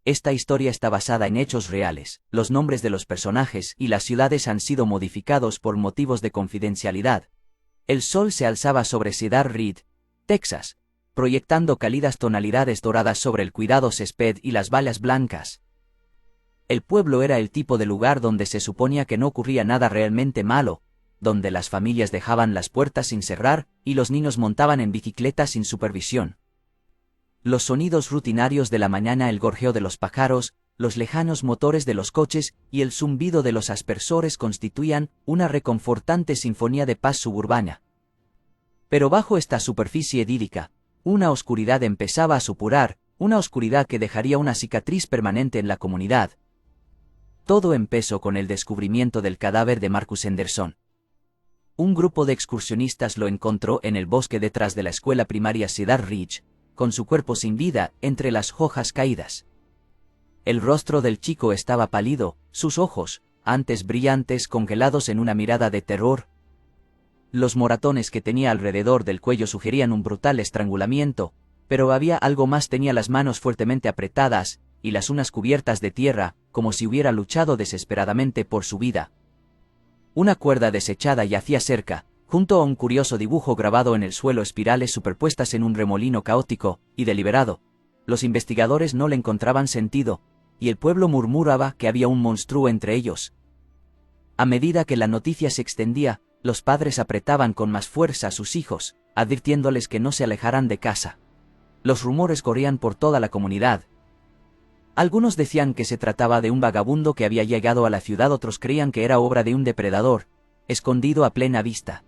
Esta historia está basada en hechos reales. Los nombres de los personajes y las ciudades han sido modificados por motivos de confidencialidad. El sol se alzaba sobre Cedar Ridge, Texas, proyectando cálidas tonalidades doradas sobre el cuidado césped y las vallas blancas. El pueblo era el tipo de lugar donde se suponía que no ocurría nada realmente malo, donde las familias dejaban las puertas sin cerrar y los niños montaban en bicicletas sin supervisión. Los sonidos rutinarios de la mañana, el gorjeo de los pájaros, los lejanos motores de los coches y el zumbido de los aspersores constituían una reconfortante sinfonía de paz suburbana. Pero bajo esta superficie idílica, una oscuridad empezaba a supurar, una oscuridad que dejaría una cicatriz permanente en la comunidad. Todo empezó con el descubrimiento del cadáver de Marcus Henderson. Un grupo de excursionistas lo encontró en el bosque detrás de la escuela primaria Cedar Ridge, con su cuerpo sin vida entre las hojas caídas. El rostro del chico estaba pálido, sus ojos, antes brillantes, congelados en una mirada de terror. Los moratones que tenía alrededor del cuello sugerían un brutal estrangulamiento, pero había algo más: tenía las manos fuertemente apretadas y las uñas cubiertas de tierra, como si hubiera luchado desesperadamente por su vida. Una cuerda desechada yacía cerca, junto a un curioso dibujo grabado en el suelo, espirales superpuestas en un remolino caótico y deliberado. Los investigadores no le encontraban sentido, y el pueblo murmuraba que había un monstruo entre ellos. A medida que la noticia se extendía, los padres apretaban con más fuerza a sus hijos, advirtiéndoles que no se alejaran de casa. Los rumores corrían por toda la comunidad. Algunos decían que se trataba de un vagabundo que había llegado a la ciudad, otros creían que era obra de un depredador, escondido a plena vista.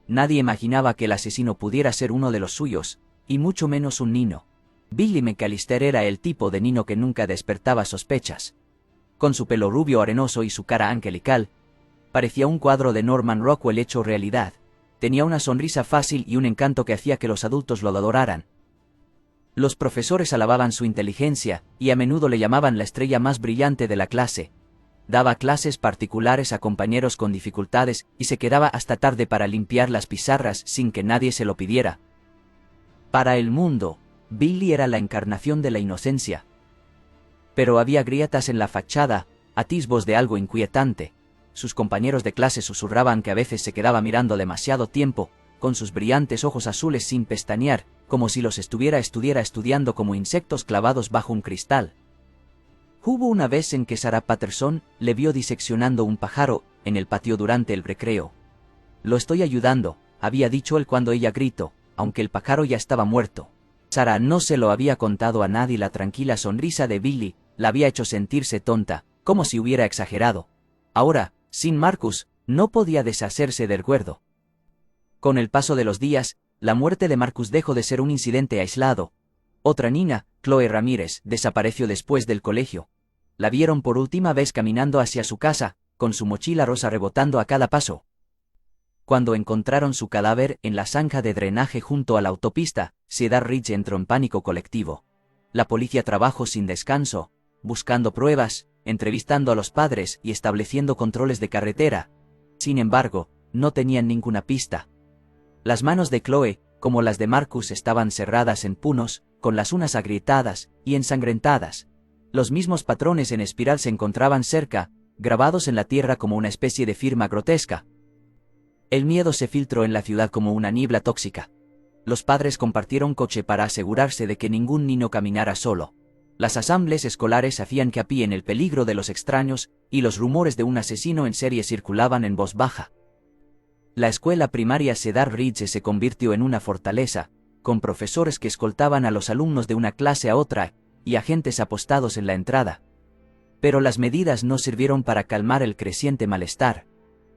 Nadie imaginaba que el asesino pudiera ser uno de los suyos, y mucho menos un niño. Billy McAllister era el tipo de niño que nunca despertaba sospechas. Con su pelo rubio arenoso y su cara angelical, parecía un cuadro de Norman Rockwell hecho realidad. Tenía una sonrisa fácil y un encanto que hacía que los adultos lo adoraran. Los profesores alababan su inteligencia, y a menudo le llamaban la estrella más brillante de la clase. Daba clases particulares a compañeros con dificultades y se quedaba hasta tarde para limpiar las pizarras sin que nadie se lo pidiera. Para el mundo, Billy era la encarnación de la inocencia. Pero había grietas en la fachada, atisbos de algo inquietante. Sus compañeros de clase susurraban que a veces se quedaba mirando demasiado tiempo, con sus brillantes ojos azules sin pestañear, como si los estuviera estudiando como insectos clavados bajo un cristal. Hubo una vez en que Sarah Patterson le vio diseccionando un pájaro en el patio durante el recreo. «Lo estoy ayudando», había dicho él cuando ella gritó, aunque el pájaro ya estaba muerto. Sarah no se lo había contado a nadie. La tranquila sonrisa de Billy la había hecho sentirse tonta, como si hubiera exagerado. Ahora, sin Marcus, no podía deshacerse del recuerdo. Con el paso de los días, la muerte de Marcus dejó de ser un incidente aislado. Otra niña, Chloe Ramírez, desapareció después del colegio. La vieron por última vez caminando hacia su casa, con su mochila rosa rebotando a cada paso. Cuando encontraron su cadáver en la zanja de drenaje junto a la autopista, Cedar Ridge entró en pánico colectivo. La policía trabajó sin descanso, buscando pruebas, entrevistando a los padres y estableciendo controles de carretera. Sin embargo, no tenían ninguna pista. Las manos de Chloe, como las de Marcus, estaban cerradas en puños, con las uñas agrietadas y ensangrentadas. Los mismos patrones en espiral se encontraban cerca, grabados en la tierra como una especie de firma grotesca. El miedo se filtró en la ciudad como una niebla tóxica. Los padres compartieron coche para asegurarse de que ningún niño caminara solo. Las asambleas escolares hacían hincapié en el peligro de los extraños, y los rumores de un asesino en serie circulaban en voz baja. La escuela primaria Cedar Ridge se convirtió en una fortaleza, con profesores que escoltaban a los alumnos de una clase a otra, y agentes apostados en la entrada. Pero las medidas no sirvieron para calmar el creciente malestar.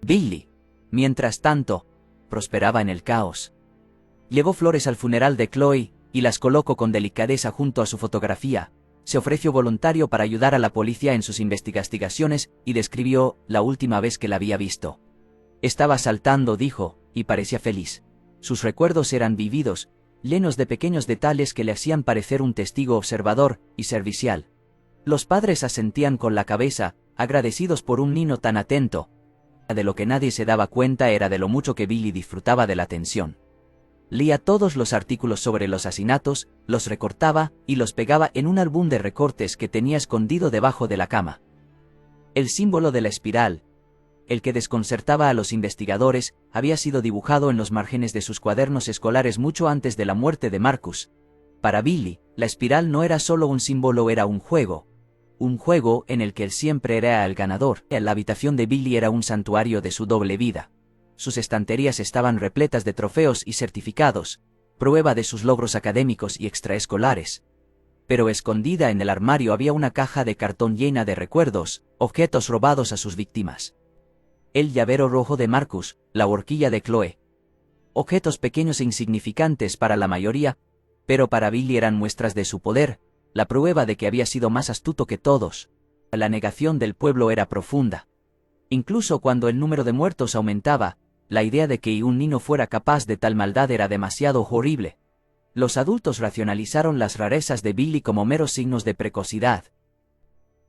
Billy, mientras tanto, prosperaba en el caos. Llevó flores al funeral de Chloe, y las colocó con delicadeza junto a su fotografía. Se ofreció voluntario para ayudar a la policía en sus investigaciones, y describió la última vez que la había visto. Estaba saltando, dijo, y parecía feliz. Sus recuerdos eran vividos, llenos de pequeños detalles que le hacían parecer un testigo observador y servicial. Los padres asentían con la cabeza, agradecidos por un niño tan atento. De lo que nadie se daba cuenta era de lo mucho que Billy disfrutaba de la atención. Leía todos los artículos sobre los asesinatos, los recortaba y los pegaba en un álbum de recortes que tenía escondido debajo de la cama. El símbolo de la espiral, el que desconcertaba a los investigadores, había sido dibujado en los márgenes de sus cuadernos escolares mucho antes de la muerte de Marcus. Para Billy, la espiral no era solo un símbolo, era un juego en el que él siempre era el ganador. La habitación de Billy era un santuario de su doble vida. Sus estanterías estaban repletas de trofeos y certificados, prueba de sus logros académicos y extraescolares. Pero escondida en el armario había una caja de cartón llena de recuerdos, objetos robados a sus víctimas. El llavero rojo de Marcus, la horquilla de Chloe. Objetos pequeños e insignificantes para la mayoría, pero para Billy eran muestras de su poder, la prueba de que había sido más astuto que todos. La negación del pueblo era profunda. Incluso cuando el número de muertos aumentaba, la idea de que un niño fuera capaz de tal maldad era demasiado horrible. Los adultos racionalizaron las rarezas de Billy como meros signos de precocidad.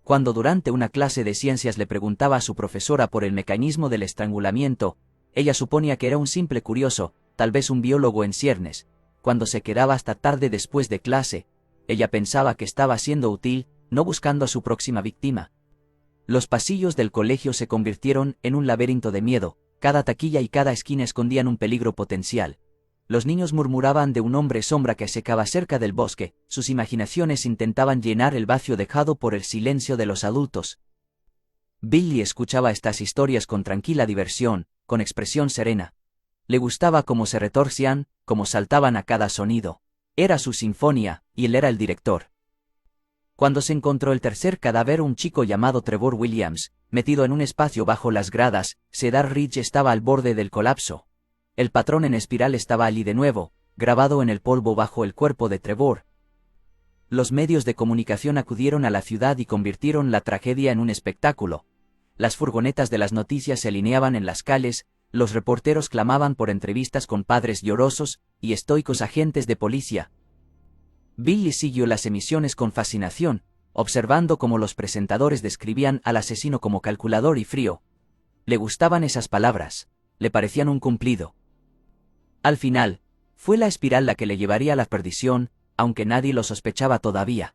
Cuando durante una clase de ciencias le preguntaba a su profesora por el mecanismo del estrangulamiento, ella suponía que era un simple curioso, tal vez un biólogo en ciernes. Cuando se quedaba hasta tarde después de clase, ella pensaba que estaba siendo útil, no buscando a su próxima víctima. Los pasillos del colegio se convirtieron en un laberinto de miedo, cada taquilla y cada esquina escondían un peligro potencial. Los niños murmuraban de un hombre sombra que secaba cerca del bosque, sus imaginaciones intentaban llenar el vacío dejado por el silencio de los adultos. Billy escuchaba estas historias con tranquila diversión, con expresión serena. Le gustaba cómo se retorcían, cómo saltaban a cada sonido. Era su sinfonía, y él era el director. Cuando se encontró el tercer cadáver, un chico llamado Trevor Williams, metido en un espacio bajo las gradas, Cedar Ridge estaba al borde del colapso. El patrón en espiral estaba allí de nuevo, grabado en el polvo bajo el cuerpo de Trevor. Los medios de comunicación acudieron a la ciudad y convirtieron la tragedia en un espectáculo. Las furgonetas de las noticias se alineaban en las calles, los reporteros clamaban por entrevistas con padres llorosos y estoicos agentes de policía. Billy siguió las emisiones con fascinación, observando cómo los presentadores describían al asesino como calculador y frío. Le gustaban esas palabras, le parecían un cumplido. Al final, fue la espiral la que le llevaría a la perdición, aunque nadie lo sospechaba todavía.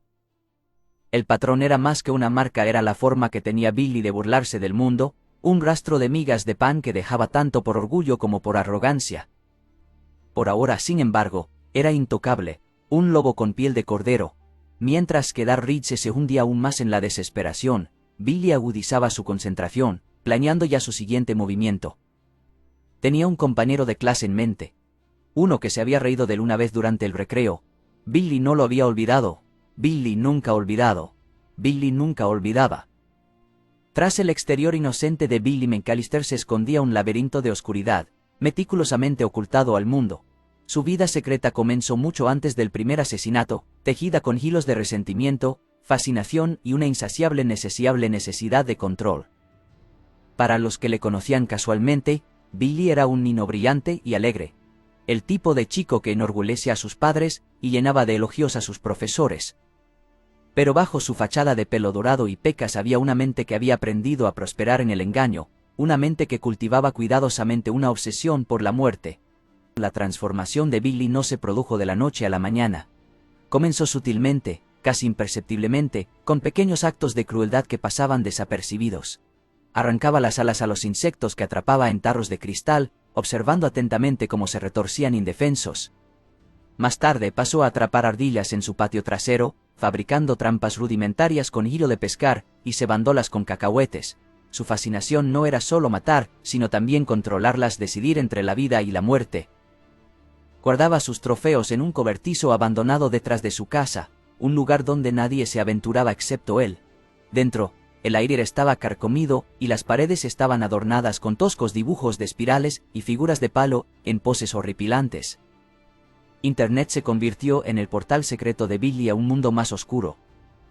El patrón era más que una marca, era la forma que tenía Billy de burlarse del mundo, un rastro de migas de pan que dejaba tanto por orgullo como por arrogancia. Por ahora, sin embargo, era intocable, un lobo con piel de cordero. Mientras que Cedar Ridge se hundía aún más en la desesperación, Billy agudizaba su concentración, planeando ya su siguiente movimiento. Tenía un compañero de clase en mente. Uno que se había reído de él una vez durante el recreo. Billy no lo había olvidado. Billy nunca olvidado. Billy nunca olvidaba. Tras el exterior inocente de Billy McAllister se escondía un laberinto de oscuridad, meticulosamente ocultado al mundo. Su vida secreta comenzó mucho antes del primer asesinato, tejida con hilos de resentimiento, fascinación y una insaciable necesidad de control. Para los que le conocían casualmente, Billy era un niño brillante y alegre. El tipo de chico que enorgullece a sus padres y llenaba de elogios a sus profesores. Pero bajo su fachada de pelo dorado y pecas había una mente que había aprendido a prosperar en el engaño, una mente que cultivaba cuidadosamente una obsesión por la muerte. La transformación de Billy no se produjo de la noche a la mañana. Comenzó sutilmente, casi imperceptiblemente, con pequeños actos de crueldad que pasaban desapercibidos. Arrancaba las alas a los insectos que atrapaba en tarros de cristal, observando atentamente cómo se retorcían indefensos. Más tarde pasó a atrapar ardillas en su patio trasero, fabricando trampas rudimentarias con hilo de pescar y cebándolas con cacahuetes. Su fascinación no era solo matar, sino también controlarlas, decidir entre la vida y la muerte. Guardaba sus trofeos en un cobertizo abandonado detrás de su casa, un lugar donde nadie se aventuraba excepto él. Dentro, el aire estaba carcomido y las paredes estaban adornadas con toscos dibujos de espirales y figuras de palo en poses horripilantes. Internet se convirtió en el portal secreto de Billy a un mundo más oscuro.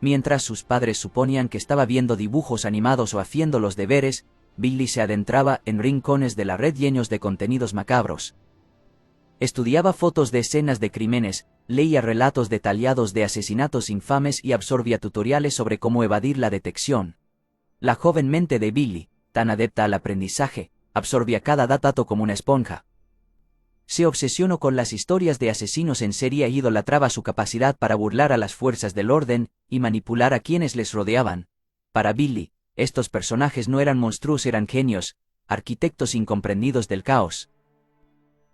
Mientras sus padres suponían que estaba viendo dibujos animados o haciendo los deberes, Billy se adentraba en rincones de la red llenos de contenidos macabros. Estudiaba fotos de escenas de crímenes, leía relatos detallados de asesinatos infames y absorbía tutoriales sobre cómo evadir la detección. La joven mente de Billy, tan adepta al aprendizaje, absorbía cada dato como una esponja. Se obsesionó con las historias de asesinos en serie e idolatraba su capacidad para burlar a las fuerzas del orden y manipular a quienes les rodeaban. Para Billy, estos personajes no eran monstruos, eran genios, arquitectos incomprendidos del caos.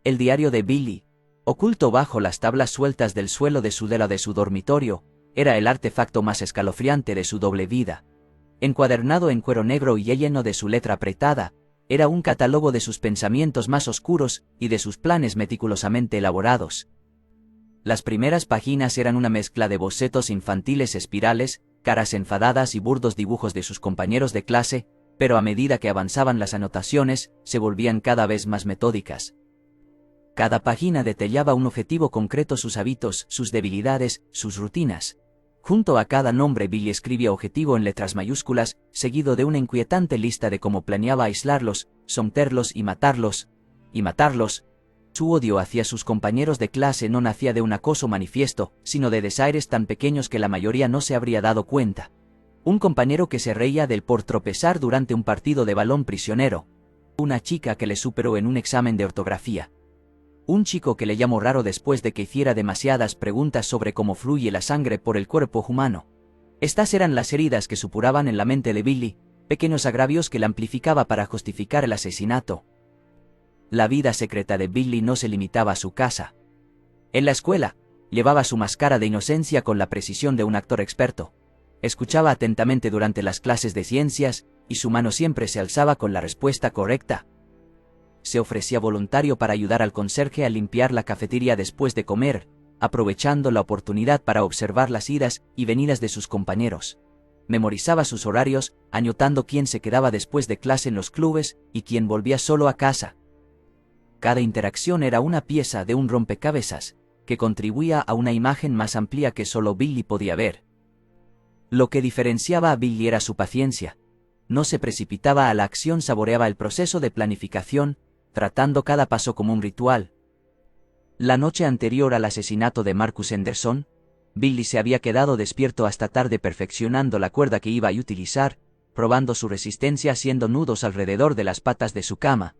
El diario de Billy, oculto bajo las tablas sueltas del suelo de su dormitorio, era el artefacto más escalofriante de su doble vida. Encuadernado en cuero negro y lleno de su letra apretada, era un catálogo de sus pensamientos más oscuros y de sus planes meticulosamente elaborados. Las primeras páginas eran una mezcla de bocetos infantiles, espirales, caras enfadadas y burdos dibujos de sus compañeros de clase, pero a medida que avanzaban las anotaciones, se volvían cada vez más metódicas. Cada página detallaba un objetivo concreto, sus hábitos, sus debilidades, sus rutinas. Junto a cada nombre Billy escribía objetivo en letras mayúsculas, seguido de una inquietante lista de cómo planeaba aislarlos, someterlos y matarlos. Su odio hacia sus compañeros de clase no nacía de un acoso manifiesto, sino de desaires tan pequeños que la mayoría no se habría dado cuenta. Un compañero que se reía de él por tropezar durante un partido de balón prisionero. Una chica que le superó en un examen de ortografía. Un chico que le llamó raro después de que hiciera demasiadas preguntas sobre cómo fluye la sangre por el cuerpo humano. Estas eran las heridas que supuraban en la mente de Billy, pequeños agravios que la amplificaba para justificar el asesinato. La vida secreta de Billy no se limitaba a su casa. En la escuela, llevaba su máscara de inocencia con la precisión de un actor experto. Escuchaba atentamente durante las clases de ciencias, y su mano siempre se alzaba con la respuesta correcta. Se ofrecía voluntario para ayudar al conserje a limpiar la cafetería después de comer, aprovechando la oportunidad para observar las idas y venidas de sus compañeros. Memorizaba sus horarios, anotando quién se quedaba después de clase en los clubes y quién volvía solo a casa. Cada interacción era una pieza de un rompecabezas, que contribuía a una imagen más amplia que solo Billy podía ver. Lo que diferenciaba a Billy era su paciencia. No se precipitaba a la acción, saboreaba el proceso de planificación, tratando cada paso como un ritual. La noche anterior al asesinato de Marcus Henderson, Billy se había quedado despierto hasta tarde perfeccionando la cuerda que iba a utilizar, probando su resistencia haciendo nudos alrededor de las patas de su cama.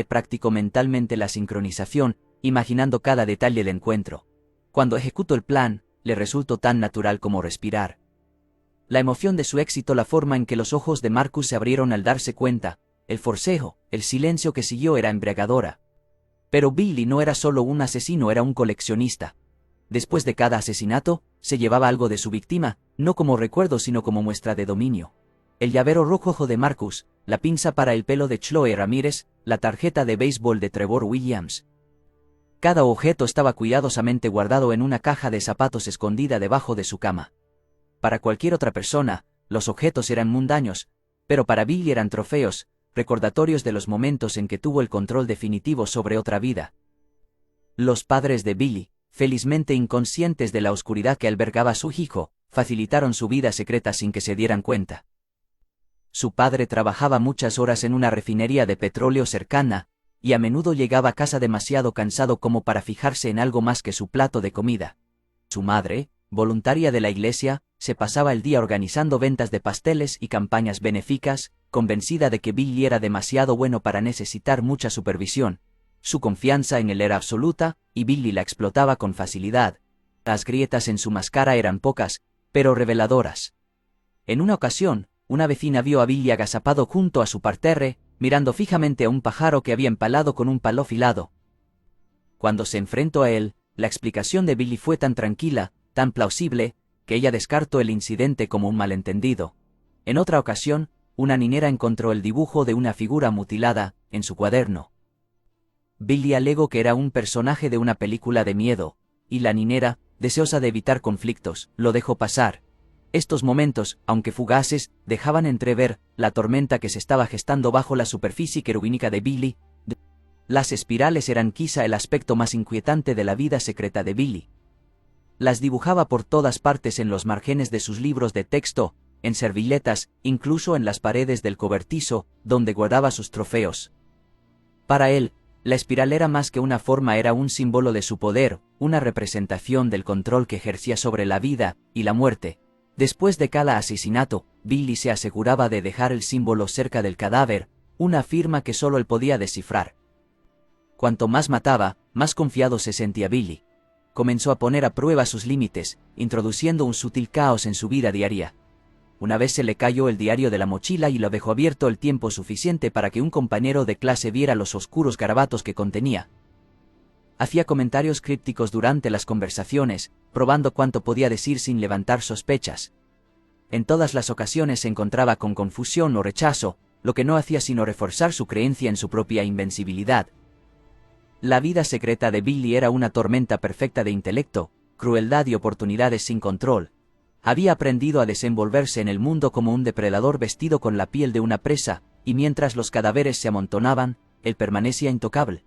Practicó mentalmente la sincronización, imaginando cada detalle del encuentro. Cuando ejecutó el plan, le resultó tan natural como respirar. La emoción de su éxito, la forma en que los ojos de Marcus se abrieron al darse cuenta, el forcejo, el silencio que siguió era embriagadora. Pero Billy no era solo un asesino, era un coleccionista. Después de cada asesinato, se llevaba algo de su víctima, no como recuerdo sino como muestra de dominio. El llavero rojo de Marcus, la pinza para el pelo de Chloe Ramírez, la tarjeta de béisbol de Trevor Williams. Cada objeto estaba cuidadosamente guardado en una caja de zapatos escondida debajo de su cama. Para cualquier otra persona, los objetos eran mundanos, pero para Billy eran trofeos, recordatorios de los momentos en que tuvo el control definitivo sobre otra vida. Los padres de Billy, felizmente inconscientes de la oscuridad que albergaba su hijo, facilitaron su vida secreta sin que se dieran cuenta. Su padre trabajaba muchas horas en una refinería de petróleo cercana, y a menudo llegaba a casa demasiado cansado como para fijarse en algo más que su plato de comida. Su madre, voluntaria de la iglesia, se pasaba el día organizando ventas de pasteles y campañas benéficas, convencida de que Billy era demasiado bueno para necesitar mucha supervisión. Su confianza en él era absoluta, y Billy la explotaba con facilidad. Las grietas en su máscara eran pocas, pero reveladoras. En una ocasión, una vecina vio a Billy agazapado junto a su parterre, mirando fijamente a un pájaro que había empalado con un palo afilado. Cuando se enfrentó a él, la explicación de Billy fue tan tranquila, tan plausible, que ella descartó el incidente como un malentendido. En otra ocasión, una niñera encontró el dibujo de una figura mutilada en su cuaderno. Billy alegó que era un personaje de una película de miedo, y la niñera, deseosa de evitar conflictos, lo dejó pasar. Estos momentos, aunque fugaces, dejaban entrever la tormenta que se estaba gestando bajo la superficie querubínica de Billy. Las espirales eran quizá el aspecto más inquietante de la vida secreta de Billy. Las dibujaba por todas partes en los márgenes de sus libros de texto, en servilletas, incluso en las paredes del cobertizo, donde guardaba sus trofeos. Para él, la espiral era más que una forma, era un símbolo de su poder, una representación del control que ejercía sobre la vida y la muerte. Después de cada asesinato, Billy se aseguraba de dejar el símbolo cerca del cadáver, una firma que solo él podía descifrar. Cuanto más mataba, más confiado se sentía Billy. Comenzó a poner a prueba sus límites, introduciendo un sutil caos en su vida diaria. Una vez se le cayó el diario de la mochila y lo dejó abierto el tiempo suficiente para que un compañero de clase viera los oscuros garabatos que contenía. Hacía comentarios crípticos durante las conversaciones, probando cuánto podía decir sin levantar sospechas. En todas las ocasiones se encontraba con confusión o rechazo, lo que no hacía sino reforzar su creencia en su propia invencibilidad. La vida secreta de Billy era una tormenta perfecta de intelecto, crueldad y oportunidades sin control. Había aprendido a desenvolverse en el mundo como un depredador vestido con la piel de una presa, y mientras los cadáveres se amontonaban, él permanecía intocable.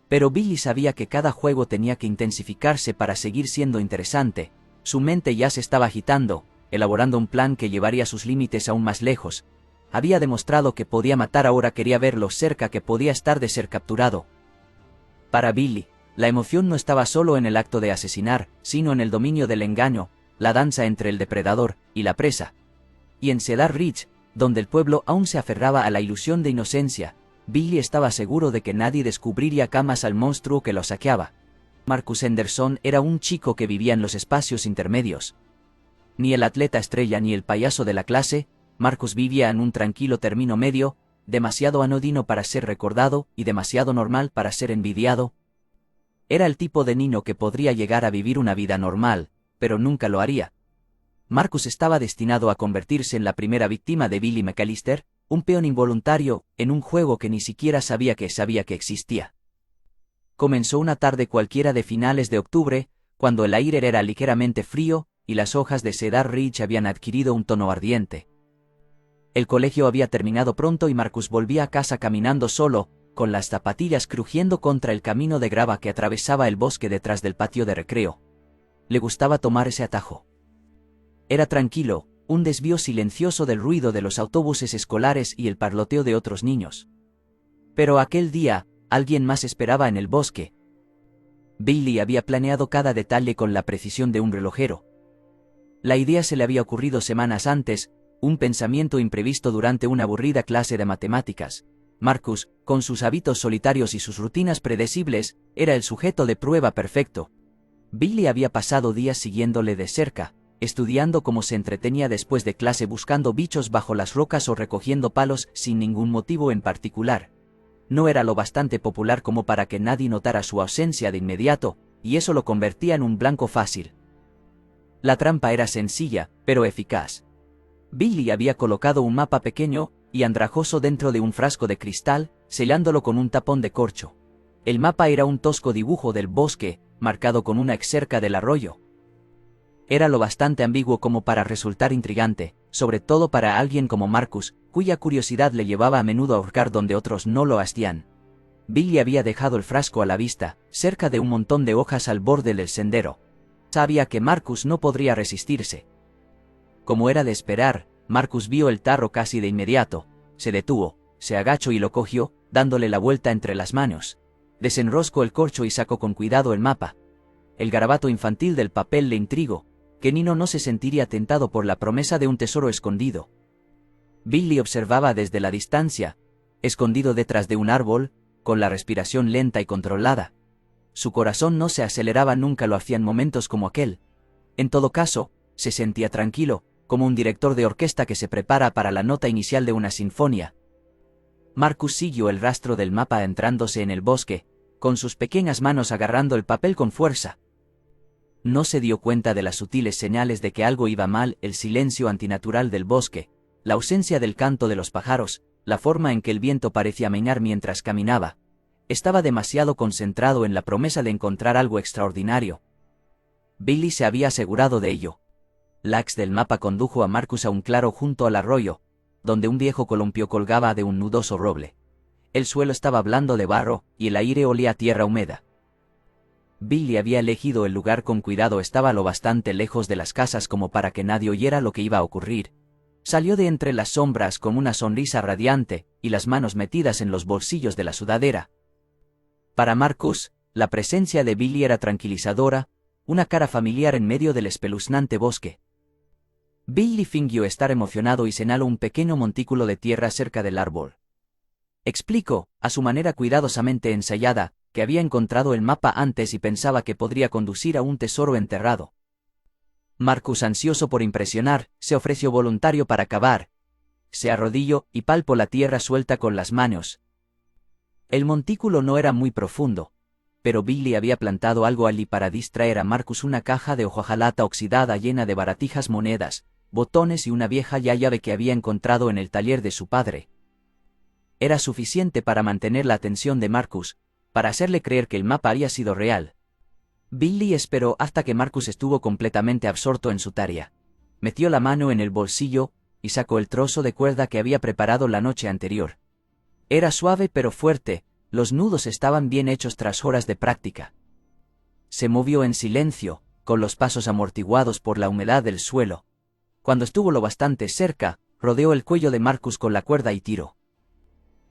Pero Billy sabía que cada juego tenía que intensificarse para seguir siendo interesante. Su mente ya se estaba agitando, elaborando un plan que llevaría sus límites aún más lejos. Había demostrado que podía matar, ahora quería ver lo cerca que podía estar de ser capturado. Para Billy, la emoción no estaba solo en el acto de asesinar, sino en el dominio del engaño, la danza entre el depredador y la presa. Y en Cedar Ridge, donde el pueblo aún se aferraba a la ilusión de inocencia, Billy estaba seguro de que nadie descubriría jamás al monstruo que lo saqueaba. Marcus Henderson era un chico que vivía en los espacios intermedios. Ni el atleta estrella ni el payaso de la clase, Marcus vivía en un tranquilo término medio, demasiado anodino para ser recordado y demasiado normal para ser envidiado. Era el tipo de niño que podría llegar a vivir una vida normal, pero nunca lo haría. Marcus estaba destinado a convertirse en la primera víctima de Billy McAllister, un peón involuntario, en un juego que ni siquiera sabía que existía. Comenzó una tarde cualquiera de finales de octubre, cuando el aire era ligeramente frío, y las hojas de Cedar Ridge habían adquirido un tono ardiente. El colegio había terminado pronto y Marcus volvía a casa caminando solo, con las zapatillas crujiendo contra el camino de grava que atravesaba el bosque detrás del patio de recreo. Le gustaba tomar ese atajo. Era tranquilo, un desvío silencioso del ruido de los autobuses escolares y el parloteo de otros niños. Pero aquel día, alguien más esperaba en el bosque. Billy había planeado cada detalle con la precisión de un relojero. La idea se le había ocurrido semanas antes, un pensamiento imprevisto durante una aburrida clase de matemáticas. Marcus, con sus hábitos solitarios y sus rutinas predecibles, era el sujeto de prueba perfecto. Billy había pasado días siguiéndole de cerca, estudiando cómo se entretenía después de clase buscando bichos bajo las rocas o recogiendo palos sin ningún motivo en particular. No era lo bastante popular como para que nadie notara su ausencia de inmediato, y eso lo convertía en un blanco fácil. La trampa era sencilla, pero eficaz. Billy había colocado un mapa pequeño y andrajoso dentro de un frasco de cristal, sellándolo con un tapón de corcho. El mapa era un tosco dibujo del bosque, marcado con una X cerca del arroyo. Era lo bastante ambiguo como para resultar intrigante, sobre todo para alguien como Marcus, cuya curiosidad le llevaba a menudo a hurgar donde otros no lo hacían. Billy había dejado el frasco a la vista, cerca de un montón de hojas al borde del sendero. Sabía que Marcus no podría resistirse. Como era de esperar, Marcus vio el tarro casi de inmediato, se detuvo, se agachó y lo cogió, dándole la vuelta entre las manos. Desenroscó el corcho y sacó con cuidado el mapa. El garabato infantil del papel le intrigó, que Nino no se sentiría tentado por la promesa de un tesoro escondido. Billy observaba desde la distancia, escondido detrás de un árbol, con la respiración lenta y controlada. Su corazón no se aceleraba, nunca lo hacía en momentos como aquel. En todo caso, se sentía tranquilo, como un director de orquesta que se prepara para la nota inicial de una sinfonía. Marcus siguió el rastro del mapa entrándose en el bosque, con sus pequeñas manos agarrando el papel con fuerza. No se dio cuenta de las sutiles señales de que algo iba mal: el silencio antinatural del bosque, la ausencia del canto de los pájaros, la forma en que el viento parecía amainar mientras caminaba. Estaba demasiado concentrado en la promesa de encontrar algo extraordinario. Billy se había asegurado de ello. La X del mapa condujo a Marcus a un claro junto al arroyo, donde un viejo columpio colgaba de un nudoso roble. El suelo estaba blando de barro, y el aire olía a tierra húmeda. Billy había elegido el lugar con cuidado, estaba lo bastante lejos de las casas como para que nadie oyera lo que iba a ocurrir. Salió de entre las sombras con una sonrisa radiante, y las manos metidas en los bolsillos de la sudadera. Para Marcus, la presencia de Billy era tranquilizadora, una cara familiar en medio del espeluznante bosque. Billy fingió estar emocionado y señaló un pequeño montículo de tierra cerca del árbol. Explicó, a su manera cuidadosamente ensayada, que había encontrado el mapa antes y pensaba que podría conducir a un tesoro enterrado. Marcus, ansioso por impresionar, se ofreció voluntario para cavar. Se arrodilló y palpó la tierra suelta con las manos. El montículo no era muy profundo, pero Billy había plantado algo allí para distraer a Marcus: una caja de hojalata oxidada llena de baratijas monedas, botones y una vieja llave que había encontrado en el taller de su padre. Era suficiente para mantener la atención de Marcus, para hacerle creer que el mapa había sido real. Billy esperó hasta que Marcus estuvo completamente absorto en su tarea. Metió la mano en el bolsillo y sacó el trozo de cuerda que había preparado la noche anterior. Era suave pero fuerte, los nudos estaban bien hechos tras horas de práctica. Se movió en silencio, con los pasos amortiguados por la humedad del suelo. Cuando estuvo lo bastante cerca, rodeó el cuello de Marcus con la cuerda y tiró.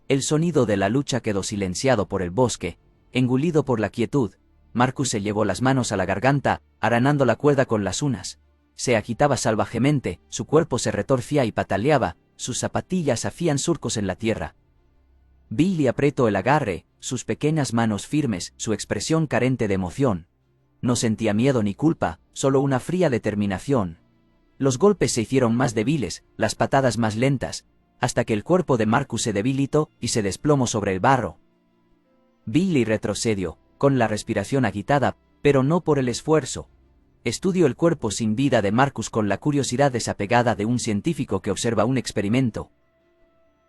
El sonido de la lucha quedó silenciado por el bosque, engullido por la quietud. Marcus se llevó las manos a la garganta, aranando la cuerda con las uñas. Se agitaba salvajemente, su cuerpo se retorcía y pataleaba, sus zapatillas hacían surcos en la tierra. Billy apretó el agarre, sus pequeñas manos firmes, su expresión carente de emoción. No sentía miedo ni culpa, solo una fría determinación. Los golpes se hicieron más débiles, las patadas más lentas, hasta que el cuerpo de Marcus se debilitó y se desplomó sobre el barro. Billy retrocedió, con la respiración agitada, pero no por el esfuerzo. Estudió el cuerpo sin vida de Marcus con la curiosidad desapegada de un científico que observa un experimento.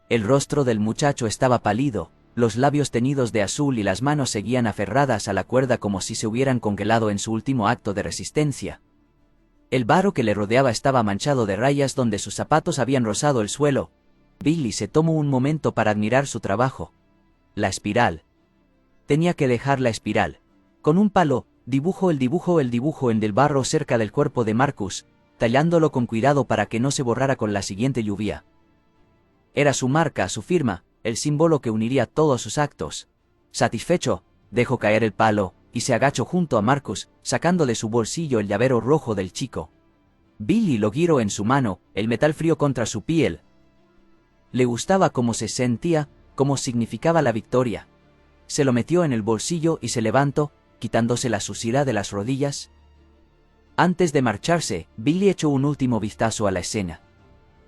El rostro del muchacho estaba pálido, los labios teñidos de azul y las manos seguían aferradas a la cuerda como si se hubieran congelado en su último acto de resistencia. El barro que le rodeaba estaba manchado de rayas donde sus zapatos habían rozado el suelo. Billy se tomó un momento para admirar su trabajo. La espiral. Tenía que dejar la espiral. Con un palo, dibujó el dibujo en el barro cerca del cuerpo de Marcus, tallándolo con cuidado para que no se borrara con la siguiente lluvia. Era su marca, su firma, el símbolo que uniría todos sus actos. Satisfecho, dejó caer el palo, y se agachó junto a Marcus, sacando de su bolsillo el llavero rojo del chico. Billy lo giró en su mano, el metal frío contra su piel. Le gustaba cómo se sentía, cómo significaba la victoria. Se lo metió en el bolsillo y se levantó, quitándose la suciedad de las rodillas. Antes de marcharse, Billy echó un último vistazo a la escena.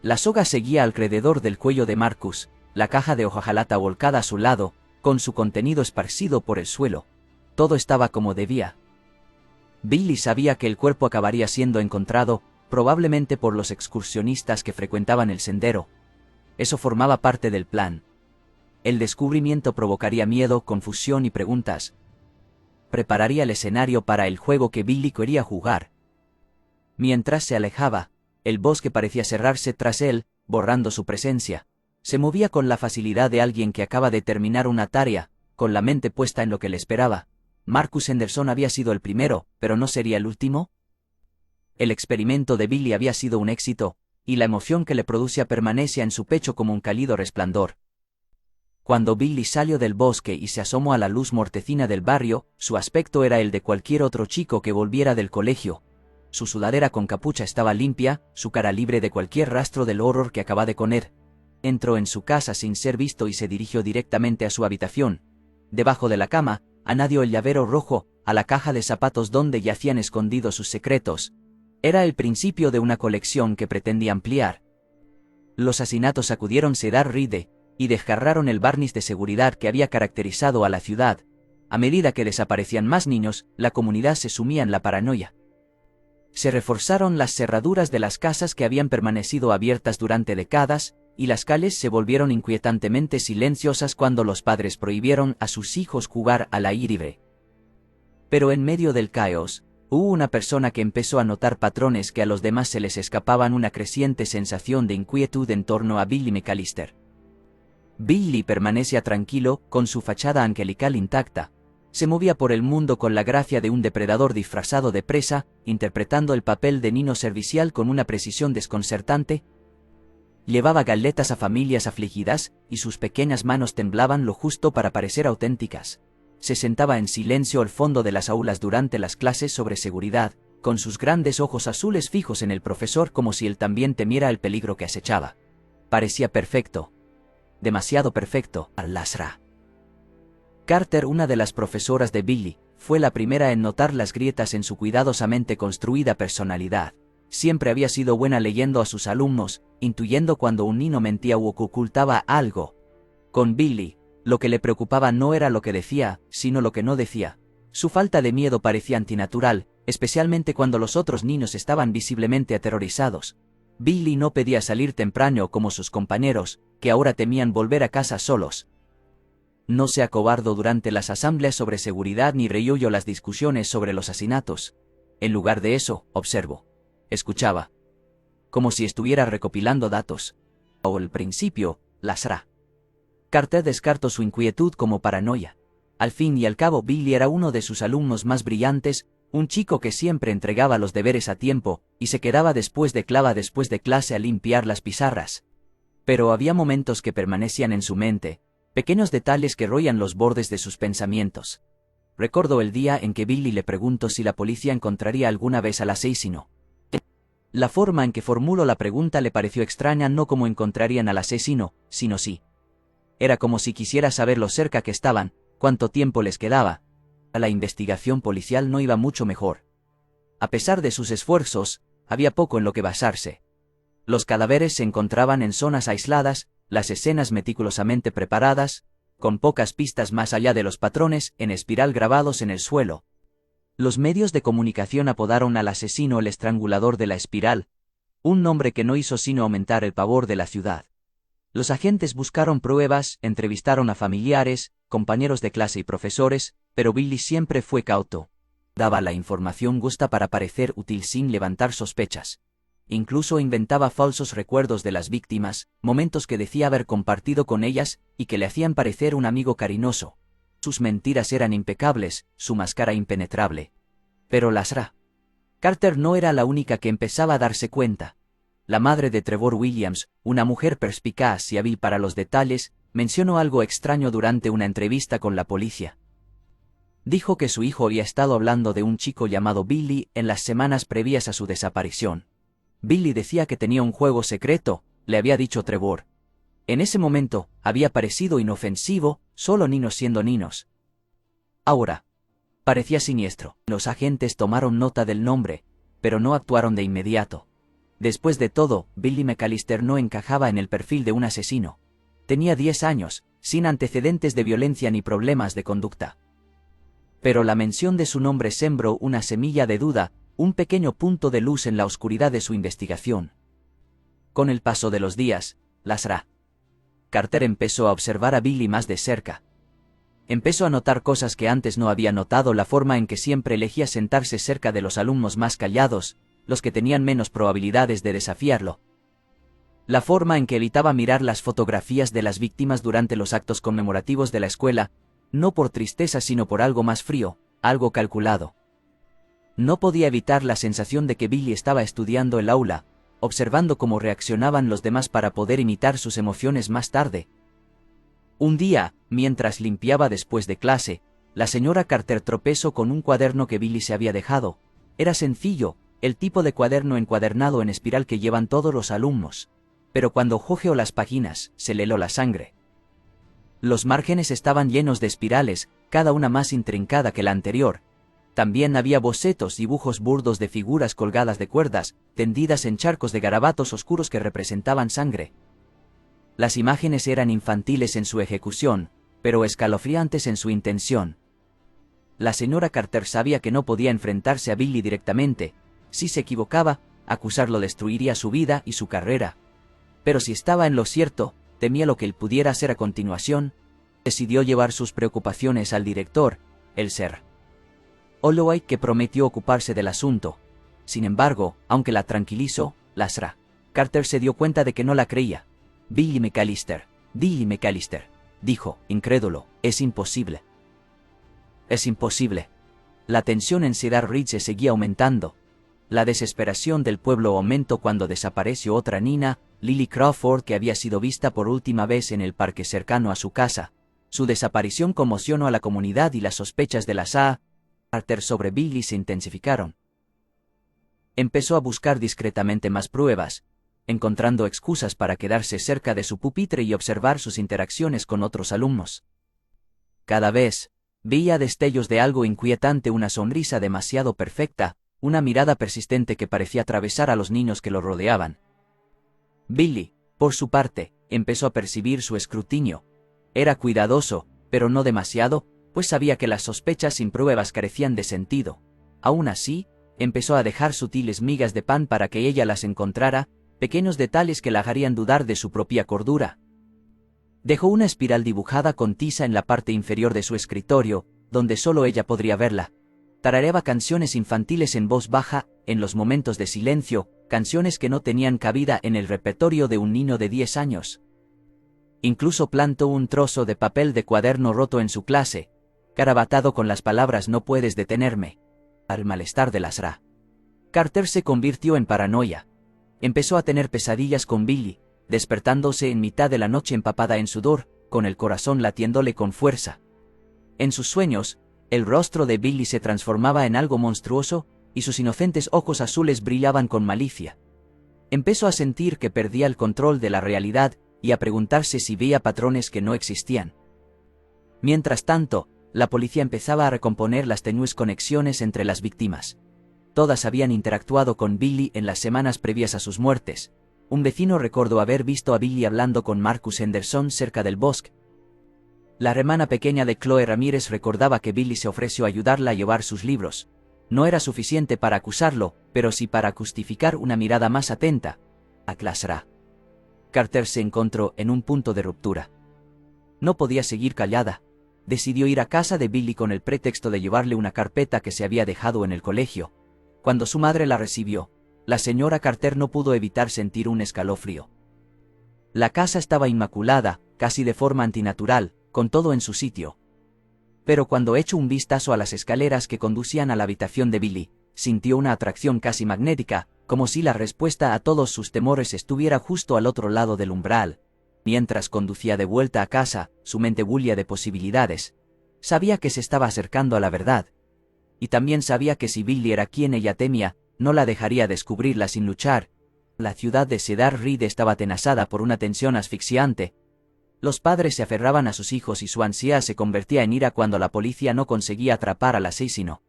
La soga seguía alrededor del cuello de Marcus, la caja de hojalata volcada a su lado, con su contenido esparcido por el suelo. Todo estaba como debía. Billy sabía que el cuerpo acabaría siendo encontrado, probablemente por los excursionistas que frecuentaban el sendero. Eso formaba parte del plan. El descubrimiento provocaría miedo, confusión y preguntas. Prepararía el escenario para el juego que Billy quería jugar. Mientras se alejaba, el bosque parecía cerrarse tras él, borrando su presencia. Se movía con la facilidad de alguien que acaba de terminar una tarea, con la mente puesta en lo que le esperaba. Marcus Henderson había sido el primero, pero ¿no sería el último? El experimento de Billy había sido un éxito, y la emoción que le producía permanecía en su pecho como un cálido resplandor. Cuando Billy salió del bosque y se asomó a la luz mortecina del barrio, su aspecto era el de cualquier otro chico que volviera del colegio. Su sudadera con capucha estaba limpia, su cara libre de cualquier rastro del horror que acaba de comer. Entró en su casa sin ser visto y se dirigió directamente a su habitación. Debajo de la cama, añadió el llavero rojo a la caja de zapatos donde yacían escondidos sus secretos. Era el principio de una colección que pretendía ampliar. Los asesinatos sacudieron Cedar Ride y desgarraron el barniz de seguridad que había caracterizado a la ciudad. A medida que desaparecían más niños, la comunidad se sumía en la paranoia. Se reforzaron las cerraduras de las casas que habían permanecido abiertas durante décadas, y las calles se volvieron inquietantemente silenciosas cuando los padres prohibieron a sus hijos jugar al aire libre. Pero en medio del caos, hubo una persona que empezó a notar patrones que a los demás se les escapaban, una creciente sensación de inquietud en torno a Billy McAllister. Billy permanecía tranquilo, con su fachada angelical intacta. Se movía por el mundo con la gracia de un depredador disfrazado de presa, interpretando el papel de niño servicial con una precisión desconcertante. Llevaba galletas a familias afligidas, y sus pequeñas manos temblaban lo justo para parecer auténticas. Se sentaba en silencio al fondo de las aulas durante las clases sobre seguridad, con sus grandes ojos azules fijos en el profesor como si él también temiera el peligro que acechaba. Parecía perfecto. demasiado perfecto, Lasra. Carter, una de las profesoras de Billy, fue la primera en notar las grietas en su cuidadosamente construida personalidad. Siempre había sido buena leyendo a sus alumnos, intuyendo cuando un niño mentía u ocultaba algo. Con Billy, lo que le preocupaba no era lo que decía, sino lo que no decía. Su falta de miedo parecía antinatural, especialmente cuando los otros niños estaban visiblemente aterrorizados. Billy no pedía salir temprano como sus compañeros, que ahora temían volver a casa solos. No se acobardó durante las asambleas sobre seguridad ni rehuyó las discusiones sobre los asesinatos. En lugar de eso, observó. Escuchaba. Como si estuviera recopilando datos. O al principio, Lasra. Carter descartó su inquietud como paranoia. Al fin y al cabo, Billy era uno de sus alumnos más brillantes, un chico que siempre entregaba los deberes a tiempo, y se quedaba después de clase a limpiar las pizarras. Pero había momentos que permanecían en su mente, pequeños detalles que roían los bordes de sus pensamientos. Recordó el día en que Billy le preguntó si la policía encontraría alguna vez al asesino. La forma en que formuló la pregunta le pareció extraña, no como encontrarían al asesino, sino sí. Era como si quisiera saber lo cerca que estaban, cuánto tiempo les quedaba. La investigación policial no iba mucho mejor. A pesar de sus esfuerzos, había poco en lo que basarse. Los cadáveres se encontraban en zonas aisladas, las escenas meticulosamente preparadas, con pocas pistas más allá de los patrones en espiral grabados en el suelo. Los medios de comunicación apodaron al asesino el estrangulador de la espiral, un nombre que no hizo sino aumentar el pavor de la ciudad. Los agentes buscaron pruebas, entrevistaron a familiares, compañeros de clase y profesores, pero Billy siempre fue cauto. Daba la información justa para parecer útil sin levantar sospechas. Incluso inventaba falsos recuerdos de las víctimas, momentos que decía haber compartido con ellas y que le hacían parecer un amigo cariñoso. Sus mentiras eran impecables, su máscara impenetrable. Pero Lasra. Carter no era la única que empezaba a darse cuenta. La madre de Trevor Williams, una mujer perspicaz y hábil para los detalles, mencionó algo extraño durante una entrevista con la policía. Dijo que su hijo había estado hablando de un chico llamado Billy en las semanas previas a su desaparición. Billy decía que tenía un juego secreto, le había dicho Trevor. En ese momento, había parecido inofensivo, solo niños siendo niños. Ahora, parecía siniestro. Los agentes tomaron nota del nombre, pero no actuaron de inmediato. Después de todo, Billy McAllister no encajaba en el perfil de un asesino. Tenía 10 años, sin antecedentes de violencia ni problemas de conducta. Pero la mención de su nombre sembró una semilla de duda, un pequeño punto de luz en la oscuridad de su investigación. Con el paso de los días, Lasra. Carter empezó a observar a Billy más de cerca. Empezó a notar cosas que antes no había notado: la forma en que siempre elegía sentarse cerca de los alumnos más callados, los que tenían menos probabilidades de desafiarlo. La forma en que evitaba mirar las fotografías de las víctimas durante los actos conmemorativos de la escuela, no por tristeza sino por algo más frío, algo calculado. No podía evitar la sensación de que Billy estaba estudiando el aula, observando cómo reaccionaban los demás para poder imitar sus emociones más tarde. Un día, mientras limpiaba después de clase, la señora Carter tropezó con un cuaderno que Billy se había dejado. Era sencillo, el tipo de cuaderno encuadernado en espiral que llevan todos los alumnos. Pero cuando hojeó las páginas, se le heló la sangre. Los márgenes estaban llenos de espirales, cada una más intrincada que la anterior. También había bocetos, dibujos burdos de figuras colgadas de cuerdas, tendidas en charcos de garabatos oscuros que representaban sangre. Las imágenes eran infantiles en su ejecución, pero escalofriantes en su intención. La señora Carter sabía que no podía enfrentarse a Billy directamente. Si se equivocaba, acusarlo destruiría su vida y su carrera. Pero si estaba en lo cierto, temía lo que él pudiera hacer a continuación. Decidió llevar sus preocupaciones al director, el Sr. Holloway, que prometió ocuparse del asunto. Sin embargo, aunque la tranquilizó, Lasra. Carter se dio cuenta de que no la creía. Billy McAllister, dijo, incrédulo, es imposible. Es imposible. La tensión en Cedar Ridge seguía aumentando. La desesperación del pueblo aumentó cuando desapareció otra niña, Lily Crawford, que había sido vista por última vez en el parque cercano a su casa. Su desaparición conmocionó a la comunidad y las sospechas de la Sra. Carter sobre Billy se intensificaron. Empezó a buscar discretamente más pruebas. encontrando excusas para quedarse cerca de su pupitre y observar sus interacciones con otros alumnos. Cada vez, veía destellos de algo inquietante, una sonrisa demasiado perfecta, una mirada persistente que parecía atravesar a los niños que lo rodeaban. Billy, por su parte, empezó a percibir su escrutinio. Era cuidadoso, pero no demasiado, pues sabía que las sospechas sin pruebas carecían de sentido. Aún así, empezó a dejar sutiles migas de pan para que ella las encontrara, pequeños detalles que la harían dudar de su propia cordura. Dejó una espiral dibujada con tiza en la parte inferior de su escritorio, donde solo ella podría verla. Tarareaba canciones infantiles en voz baja, en los momentos de silencio, canciones que no tenían cabida en el repertorio de un niño de 10 años. Incluso plantó un trozo de papel de cuaderno roto en su clase, carabatado con las palabras "no puedes detenerme", al malestar de Lasra. Carter se convirtió en paranoia. Empezó a tener pesadillas con Billy, despertándose en mitad de la noche empapada en sudor, con el corazón latiéndole con fuerza. En sus sueños, el rostro de Billy se transformaba en algo monstruoso, y sus inocentes ojos azules brillaban con malicia. Empezó a sentir que perdía el control de la realidad, y a preguntarse si veía patrones que no existían. Mientras tanto, la policía empezaba a recomponer las tenues conexiones entre las víctimas. Todas habían interactuado con Billy en las semanas previas a sus muertes. Un vecino recordó haber visto a Billy hablando con Marcus Henderson cerca del bosque. La hermana pequeña de Chloe Ramírez recordaba que Billy se ofreció a ayudarla a llevar sus libros. No era suficiente para acusarlo, pero sí para justificar una mirada más atenta. Aclarará. Carter se encontró en un punto de ruptura. No podía seguir callada. Decidió ir a casa de Billy con el pretexto de llevarle una carpeta que se había dejado en el colegio. Cuando su madre la recibió, la señora Carter no pudo evitar sentir un escalofrío. La casa estaba inmaculada, casi de forma antinatural, con todo en su sitio. Pero cuando echó un vistazo a las escaleras que conducían a la habitación de Billy, sintió una atracción casi magnética, como si la respuesta a todos sus temores estuviera justo al otro lado del umbral. Mientras conducía de vuelta a casa, su mente bullía de posibilidades. Sabía que se estaba acercando a la verdad. Y también sabía que si Billy era quien ella temía, no la dejaría descubrirla sin luchar. La ciudad de Cedar Reed estaba atenazada por una tensión asfixiante. Los padres se aferraban a sus hijos y su ansiedad se convertía en ira cuando la policía no conseguía atrapar al asesino.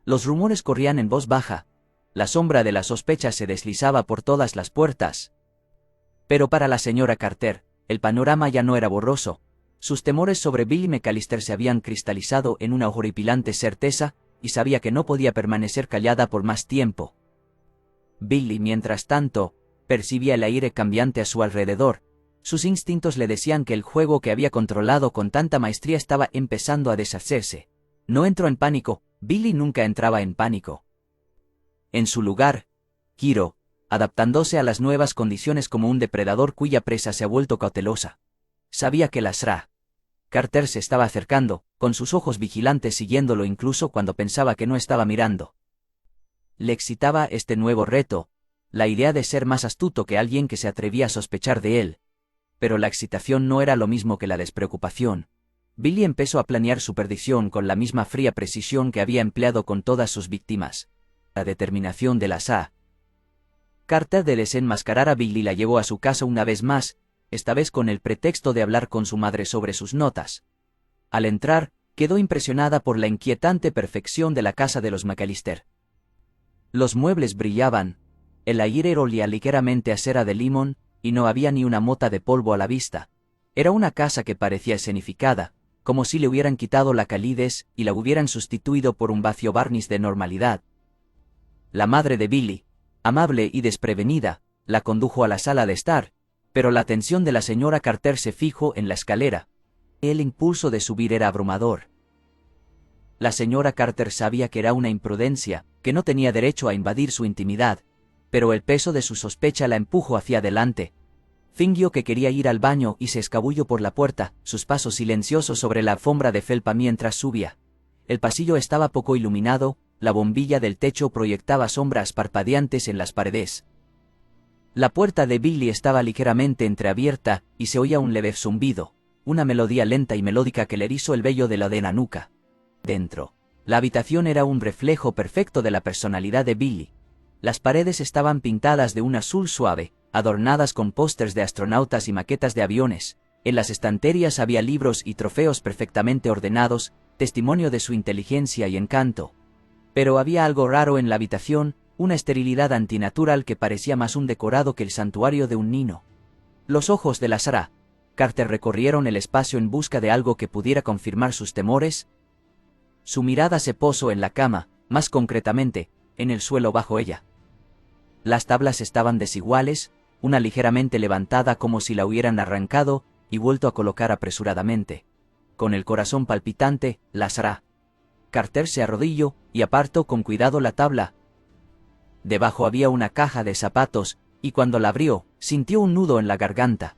Los rumores corrían en voz baja. La sombra de la sospecha se deslizaba por todas las puertas. Pero para la señora Carter, el panorama ya no era borroso. Sus temores sobre Billy McAllister se habían cristalizado en una horripilante certeza, y sabía que no podía permanecer callada por más tiempo. Billy, mientras tanto, percibía el aire cambiante a su alrededor. Sus instintos le decían que el juego que había controlado con tanta maestría estaba empezando a deshacerse. No entró en pánico. Billy nunca entraba en pánico. En su lugar, Kiro, adaptándose a las nuevas condiciones como un depredador cuya presa se ha vuelto cautelosa. Sabía que Lasra. Carter se estaba acercando, con sus ojos vigilantes siguiéndolo incluso cuando pensaba que no estaba mirando. Le excitaba este nuevo reto, la idea de ser más astuto que alguien que se atrevía a sospechar de él. Pero la excitación no era lo mismo que la despreocupación. Billy empezó a planear su perdición con la misma fría precisión que había empleado con todas sus víctimas. La determinación de Lasra. Carter de desenmascarar a Billy la llevó a su casa una vez más, esta vez con el pretexto de hablar con su madre sobre sus notas. Al entrar, quedó impresionada por la inquietante perfección de la casa de los McAllister. Los muebles brillaban, el aire olía ligeramente a cera de limón, y no había ni una mota de polvo a la vista. Era una casa que parecía escenificada, como si le hubieran quitado la calidez y la hubieran sustituido por un vacío barniz de normalidad. La madre de Billy, amable y desprevenida, la condujo a la sala de estar, pero la atención de la señora Carter se fijó en la escalera. El impulso de subir era abrumador. La señora Carter sabía que era una imprudencia, que no tenía derecho a invadir su intimidad, pero el peso de su sospecha la empujó hacia adelante. Fingió que quería ir al baño y se escabulló por la puerta, sus pasos silenciosos sobre la alfombra de felpa mientras subía. El pasillo estaba poco iluminado, la bombilla del techo proyectaba sombras parpadeantes en las paredes. La puerta de Billy estaba ligeramente entreabierta, y se oía un leve zumbido, una melodía lenta y melódica que le erizó el vello de la nuca. Dentro, la habitación era un reflejo perfecto de la personalidad de Billy. Las paredes estaban pintadas de un azul suave, adornadas con pósters de astronautas y maquetas de aviones. En las estanterías había libros y trofeos perfectamente ordenados, testimonio de su inteligencia y encanto. Pero había algo raro en la habitación, una esterilidad antinatural que parecía más un decorado que el santuario de un niño. Los ojos de la Sarah Carter recorrieron el espacio en busca de algo que pudiera confirmar sus temores. Su mirada se posó en la cama, más concretamente, en el suelo bajo ella. Las tablas estaban desiguales, una ligeramente levantada como si la hubieran arrancado y vuelto a colocar apresuradamente. Con el corazón palpitante, la Sarah Carter se arrodilló y apartó con cuidado la tabla. Debajo había una caja de zapatos, y cuando la abrió, sintió un nudo en la garganta.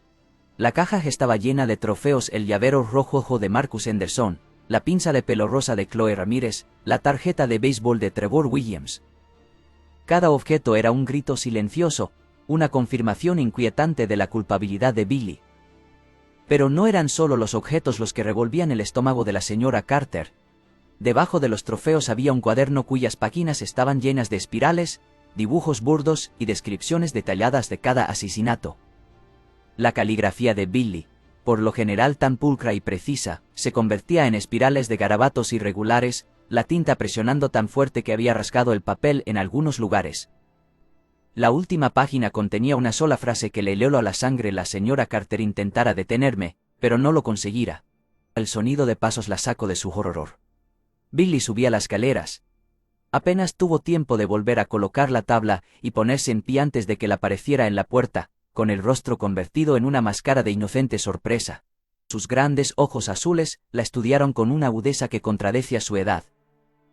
La caja estaba llena de trofeos: el llavero rojo de Marcus Henderson, la pinza de pelo rosa de Chloe Ramírez, la tarjeta de béisbol de Trevor Williams. Cada objeto era un grito silencioso, una confirmación inquietante de la culpabilidad de Billy. Pero no eran solo los objetos los que revolvían el estómago de la señora Carter. Debajo de los trofeos había un cuaderno cuyas páginas estaban llenas de espirales, dibujos burdos y descripciones detalladas de cada asesinato. La caligrafía de Billy, por lo general tan pulcra y precisa, se convertía en espirales de garabatos irregulares, la tinta presionando tan fuerte que había rasgado el papel en algunos lugares. La última página contenía una sola frase que le heló a la sangre: la señora Carter intentara detenerme, pero no lo conseguirá. El sonido de pasos la sacó de su horror. Billy subía las escaleras. Apenas tuvo tiempo de volver a colocar la tabla y ponerse en pie antes de que la apareciera en la puerta, con el rostro convertido en una máscara de inocente sorpresa. Sus grandes ojos azules la estudiaron con una agudeza que contradecía su edad.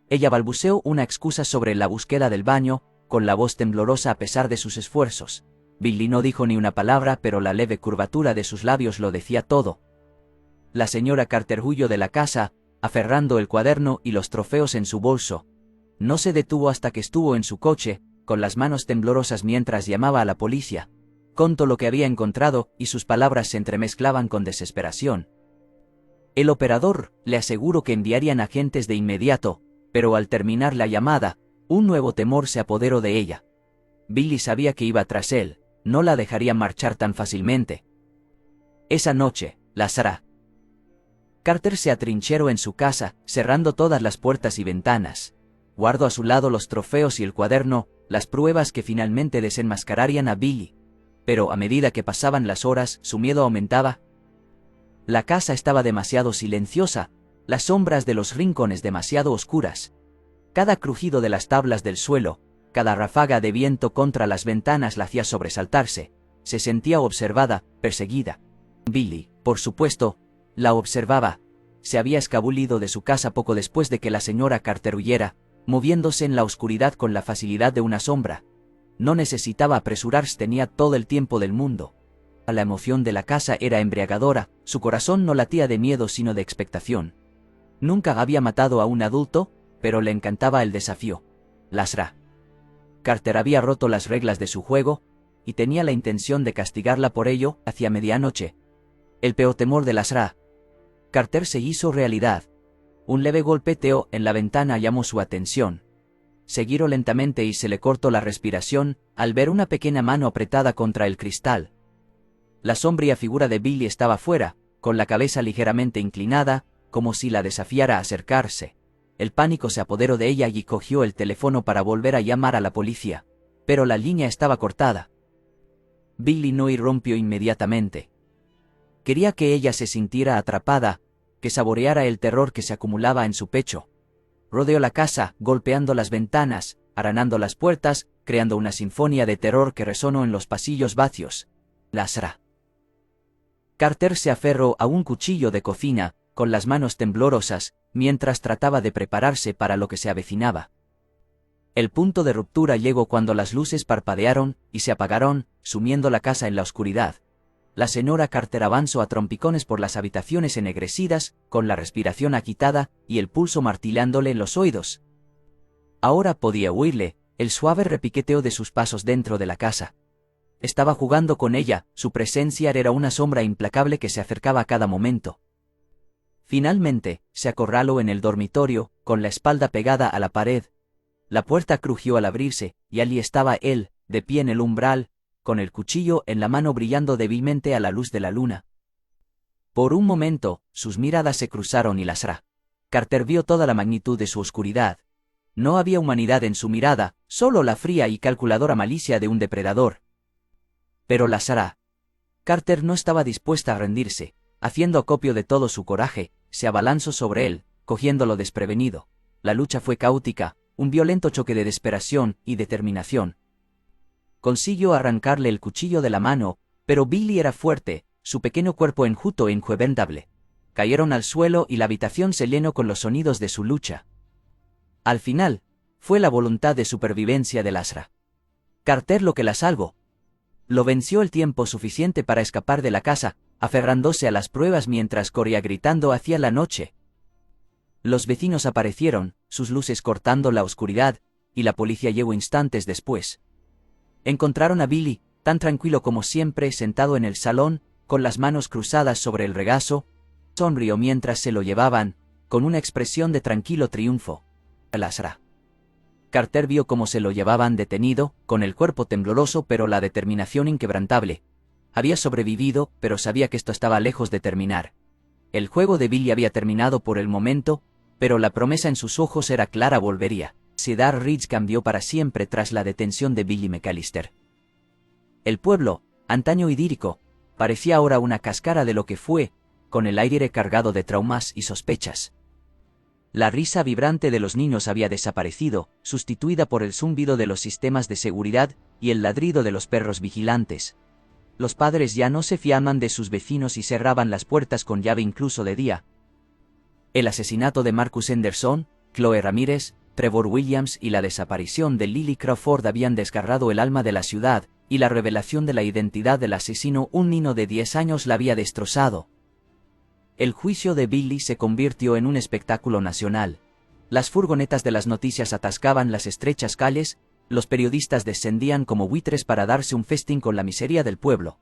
Ella balbuceó una excusa sobre la búsqueda del baño, con la voz temblorosa a pesar de sus esfuerzos. Billy no dijo ni una palabra, pero la leve curvatura de sus labios lo decía todo. La señora Carter huyó de la casa, aferrando el cuaderno y los trofeos en su bolso. No se detuvo hasta que estuvo en su coche, con las manos temblorosas mientras llamaba a la policía. Contó lo que había encontrado, y sus palabras se entremezclaban con desesperación. El operador le aseguró que enviarían agentes de inmediato, pero al terminar la llamada, un nuevo temor se apoderó de ella. Billy sabía que iba tras él, no la dejaría marchar tan fácilmente. Esa noche, la Sarah Carter se atrincheró en su casa, cerrando todas las puertas y ventanas. Guardó a su lado los trofeos y el cuaderno, las pruebas que finalmente desenmascararían a Billy. Pero a medida que pasaban las horas, su miedo aumentaba. La casa estaba demasiado silenciosa, las sombras de los rincones demasiado oscuras. Cada crujido de las tablas del suelo, cada ráfaga de viento contra las ventanas la hacía sobresaltarse. Se sentía observada, perseguida. Billy, por supuesto, la observaba. Se había escabulido de su casa poco después de que la señora Carter huyera, moviéndose en la oscuridad con la facilidad de una sombra. No necesitaba apresurarse, tenía todo el tiempo del mundo. La emoción de la casa era embriagadora, su corazón no latía de miedo sino de expectación. Nunca había matado a un adulto, pero le encantaba el desafío. La Sarah Carter había roto las reglas de su juego, y tenía la intención de castigarla por ello. Hacia medianoche, el peor temor de la Sarah Carter se hizo realidad. Un leve golpeteo en la ventana llamó su atención. Se giró lentamente y se le cortó la respiración al ver una pequeña mano apretada contra el cristal. La sombría figura de Billy estaba fuera, con la cabeza ligeramente inclinada, como si la desafiara a acercarse. El pánico se apoderó de ella y cogió el teléfono para volver a llamar a la policía. Pero la línea estaba cortada. Billy no irrumpió inmediatamente. Quería que ella se sintiera atrapada, que saboreara el terror que se acumulaba en su pecho. Rodeó la casa, golpeando las ventanas, aranando las puertas, creando una sinfonía de terror que resonó en los pasillos vacíos. La Sarah Carter se aferró a un cuchillo de cocina, con las manos temblorosas, mientras trataba de prepararse para lo que se avecinaba. El punto de ruptura llegó cuando las luces parpadearon y se apagaron, sumiendo la casa en la oscuridad. La señora Carter avanzó a trompicones por las habitaciones ennegrecidas, con la respiración agitada y el pulso martillándole en los oídos. Ahora podía oírle, el suave repiqueteo de sus pasos dentro de la casa. Estaba jugando con ella, su presencia era una sombra implacable que se acercaba a cada momento. Finalmente, se acorraló en el dormitorio, con la espalda pegada a la pared. La puerta crujió al abrirse, y allí estaba él, de pie en el umbral, con el cuchillo en la mano brillando débilmente a la luz de la luna. Por un momento, sus miradas se cruzaron y Sra. Carter vio toda la magnitud de su oscuridad. No había humanidad en su mirada, solo la fría y calculadora malicia de un depredador. Pero Sra. Carter no estaba dispuesta a rendirse. Haciendo acopio de todo su coraje, se abalanzó sobre él, cogiéndolo desprevenido. La lucha fue caótica, un violento choque de desesperación y determinación. Consiguió arrancarle el cuchillo de la mano, pero Billy era fuerte, su pequeño cuerpo enjuto e inquebrantable. Cayeron al suelo y la habitación se llenó con los sonidos de su lucha. Al final, fue la voluntad de supervivencia de Sra. Carter lo que la salvó. Lo venció el tiempo suficiente para escapar de la casa, aferrándose a las pruebas mientras corría gritando hacia la noche. Los vecinos aparecieron, sus luces cortando la oscuridad, y la policía llegó instantes después. Encontraron a Billy, tan tranquilo como siempre, sentado en el salón, con las manos cruzadas sobre el regazo. Sonrió mientras se lo llevaban, con una expresión de tranquilo triunfo. Sra. Carter vio cómo se lo llevaban detenido, con el cuerpo tembloroso pero la determinación inquebrantable. Había sobrevivido, pero sabía que esto estaba lejos de terminar. El juego de Billy había terminado por el momento, pero la promesa en sus ojos era clara: volvería. Cedar Ridge cambió para siempre tras la detención de Billy McAllister. El pueblo, antaño idílico, parecía ahora una cáscara de lo que fue, con el aire cargado de traumas y sospechas. La risa vibrante de los niños había desaparecido, sustituida por el zumbido de los sistemas de seguridad y el ladrido de los perros vigilantes. Los padres ya no se fiaban de sus vecinos y cerraban las puertas con llave incluso de día. El asesinato de Marcus Henderson, Chloe Ramírez, Trevor Williams y la desaparición de Lily Crawford habían desgarrado el alma de la ciudad, y la revelación de la identidad del asesino, un niño de 10 años, la había destrozado. El juicio de Billy se convirtió en un espectáculo nacional. Las furgonetas de las noticias atascaban las estrechas calles, los periodistas descendían como buitres para darse un festín con la miseria del pueblo.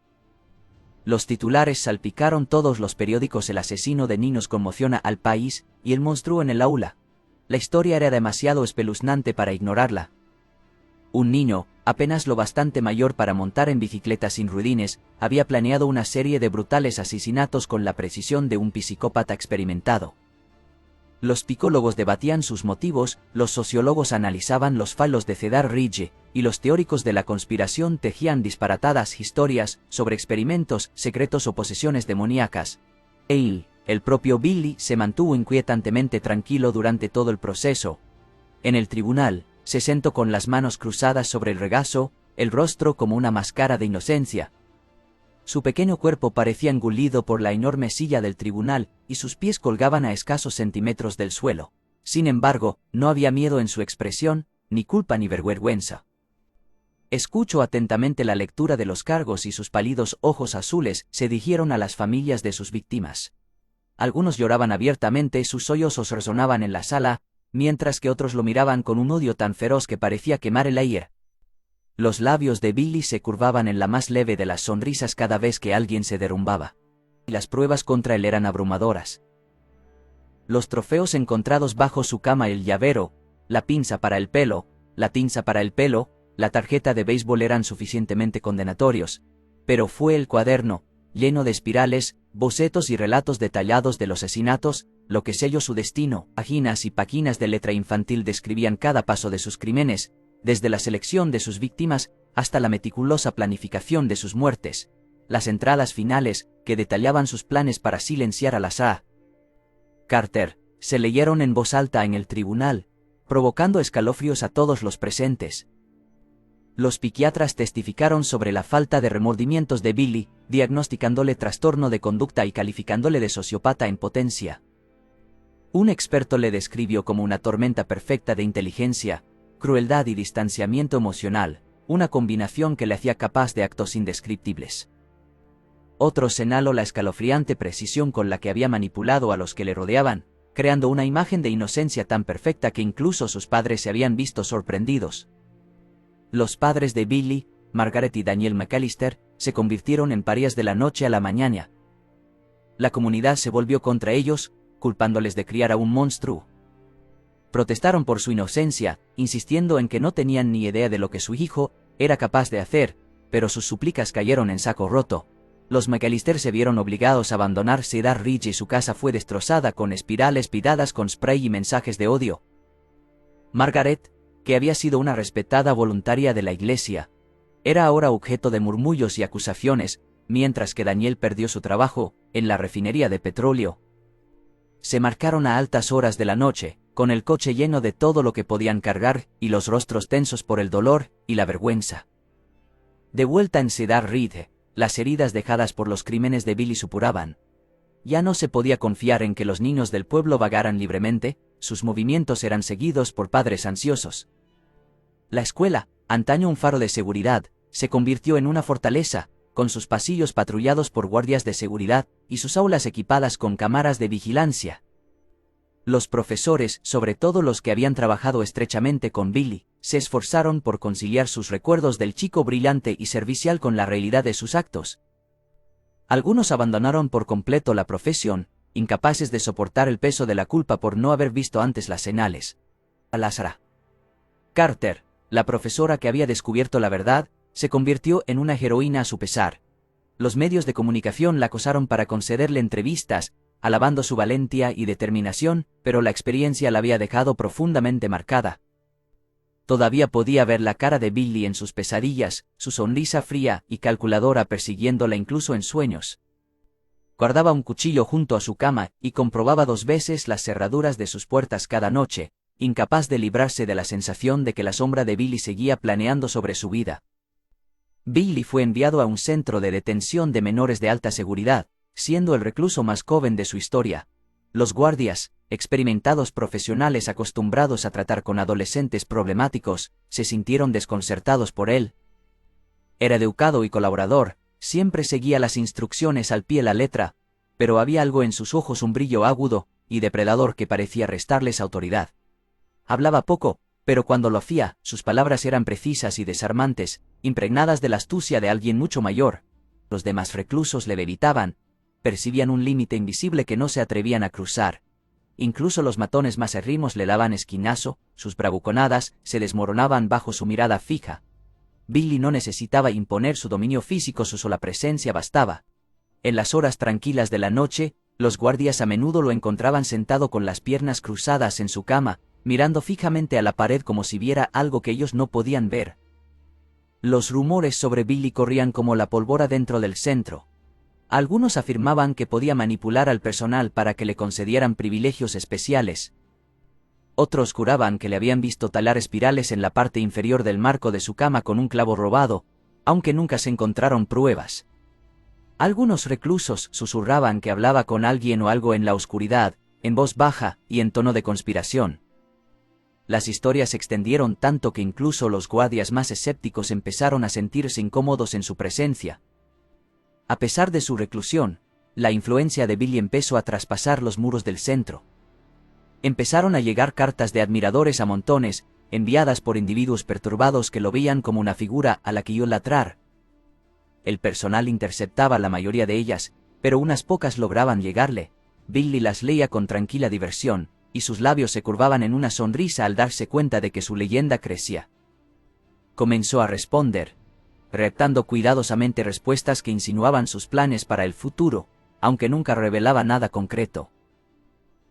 Los titulares salpicaron todos los periódicos: el asesino de niños conmociona al país, y el monstruo en el aula. La historia era demasiado espeluznante para ignorarla. Un niño, apenas lo bastante mayor para montar en bicicleta sin ruedines, había planeado una serie de brutales asesinatos con la precisión de un psicópata experimentado. Los psicólogos debatían sus motivos, los sociólogos analizaban los fallos de Cedar Ridge, y los teóricos de la conspiración tejían disparatadas historias sobre experimentos secretos o posesiones demoníacas. El propio Billy se mantuvo inquietantemente tranquilo durante todo el proceso. En el tribunal, se sentó con las manos cruzadas sobre el regazo, el rostro como una máscara de inocencia. Su pequeño cuerpo parecía engullido por la enorme silla del tribunal, y sus pies colgaban a escasos centímetros del suelo. Sin embargo, no había miedo en su expresión, ni culpa ni vergüenza. Escuchó atentamente la lectura de los cargos y sus pálidos ojos azules se dirigieron a las familias de sus víctimas. Algunos lloraban abiertamente, sus sollozos resonaban en la sala, mientras que otros lo miraban con un odio tan feroz que parecía quemar el aire. Los labios de Billy se curvaban en la más leve de las sonrisas cada vez que alguien se derrumbaba. Y las pruebas contra él eran abrumadoras. Los trofeos encontrados bajo su cama: el llavero, la pinza para el pelo, la tinza para el pelo, la tarjeta de béisbol eran suficientemente condenatorios, pero fue el cuaderno, lleno de espirales, bocetos y relatos detallados de los asesinatos, lo que selló su destino. Páginas y páginas de letra infantil describían cada paso de sus crímenes, desde la selección de sus víctimas hasta la meticulosa planificación de sus muertes. Las entradas finales, que detallaban sus planes para silenciar a Sra. Carter, se leyeron en voz alta en el tribunal, provocando escalofríos a todos los presentes. Los psiquiatras testificaron sobre la falta de remordimientos de Billy, diagnosticándole trastorno de conducta y calificándole de sociópata en potencia. Un experto le describió como una tormenta perfecta de inteligencia, crueldad y distanciamiento emocional, una combinación que le hacía capaz de actos indescriptibles. Otro señaló la escalofriante precisión con la que había manipulado a los que le rodeaban, creando una imagen de inocencia tan perfecta que incluso sus padres se habían visto sorprendidos. Los padres de Billy, Margaret y Daniel McAllister, se convirtieron en parias de la noche a la mañana. La comunidad se volvió contra ellos, culpándoles de criar a un monstruo. Protestaron por su inocencia, insistiendo en que no tenían ni idea de lo que su hijo era capaz de hacer, pero sus súplicas cayeron en saco roto. Los McAllister se vieron obligados a abandonar Cedar Ridge y su casa fue destrozada con espirales pintadas con spray y mensajes de odio. Margaret, que había sido una respetada voluntaria de la iglesia, era ahora objeto de murmullos y acusaciones, mientras que Daniel perdió su trabajo en la refinería de petróleo. Se marcaron a altas horas de la noche, con el coche lleno de todo lo que podían cargar y los rostros tensos por el dolor y la vergüenza. De vuelta en Cedar Ridge, las heridas dejadas por los crímenes de Billy supuraban. Ya no se podía confiar en que los niños del pueblo vagaran libremente, sus movimientos eran seguidos por padres ansiosos. La escuela, antaño un faro de seguridad, se convirtió en una fortaleza, con sus pasillos patrullados por guardias de seguridad y sus aulas equipadas con cámaras de vigilancia. Los profesores, sobre todo los que habían trabajado estrechamente con Billy, se esforzaron por conciliar sus recuerdos del chico brillante y servicial con la realidad de sus actos. Algunos abandonaron por completo la profesión, incapaces de soportar el peso de la culpa por no haber visto antes las señales. Sarah Carter, la profesora que había descubierto la verdad, se convirtió en una heroína a su pesar. Los medios de comunicación la acosaron para concederle entrevistas, alabando su valentía y determinación, pero la experiencia la había dejado profundamente marcada. Todavía podía ver la cara de Billy en sus pesadillas, su sonrisa fría y calculadora persiguiéndola incluso en sueños. Guardaba un cuchillo junto a su cama y comprobaba 2 veces las cerraduras de sus puertas cada noche, incapaz de librarse de la sensación de que la sombra de Billy seguía planeando sobre su vida. Billy fue enviado a un centro de detención de menores de alta seguridad, siendo el recluso más joven de su historia. Los guardias, experimentados profesionales acostumbrados a tratar con adolescentes problemáticos, se sintieron desconcertados por él. Era educado y colaborador, siempre seguía las instrucciones al pie de la letra, pero había algo en sus ojos, un brillo agudo y depredador que parecía restarles autoridad. Hablaba poco, pero cuando lo hacía, sus palabras eran precisas y desarmantes, impregnadas de la astucia de alguien mucho mayor. Los demás reclusos le evitaban, percibían un límite invisible que no se atrevían a cruzar. Incluso los matones más herrimos le daban esquinazo, sus bravuconadas se desmoronaban bajo su mirada fija. Billy no necesitaba imponer su dominio físico, su sola presencia bastaba. En las horas tranquilas de la noche, los guardias a menudo lo encontraban sentado con las piernas cruzadas en su cama, mirando fijamente a la pared como si viera algo que ellos no podían ver. Los rumores sobre Billy corrían como la pólvora dentro del centro. Algunos afirmaban que podía manipular al personal para que le concedieran privilegios especiales. Otros juraban que le habían visto talar espirales en la parte inferior del marco de su cama con un clavo robado, aunque nunca se encontraron pruebas. Algunos reclusos susurraban que hablaba con alguien o algo en la oscuridad, en voz baja y en tono de conspiración. Las historias se extendieron tanto que incluso los guardias más escépticos empezaron a sentirse incómodos en su presencia. A pesar de su reclusión, la influencia de Billy empezó a traspasar los muros del centro. Empezaron a llegar cartas de admiradores a montones, enviadas por individuos perturbados que lo veían como una figura a la que idolatrar. El personal interceptaba la mayoría de ellas, pero unas pocas lograban llegarle. Billy las leía con tranquila diversión, y sus labios se curvaban en una sonrisa al darse cuenta de que su leyenda crecía. Comenzó a responder, redactando cuidadosamente respuestas que insinuaban sus planes para el futuro, aunque nunca revelaba nada concreto.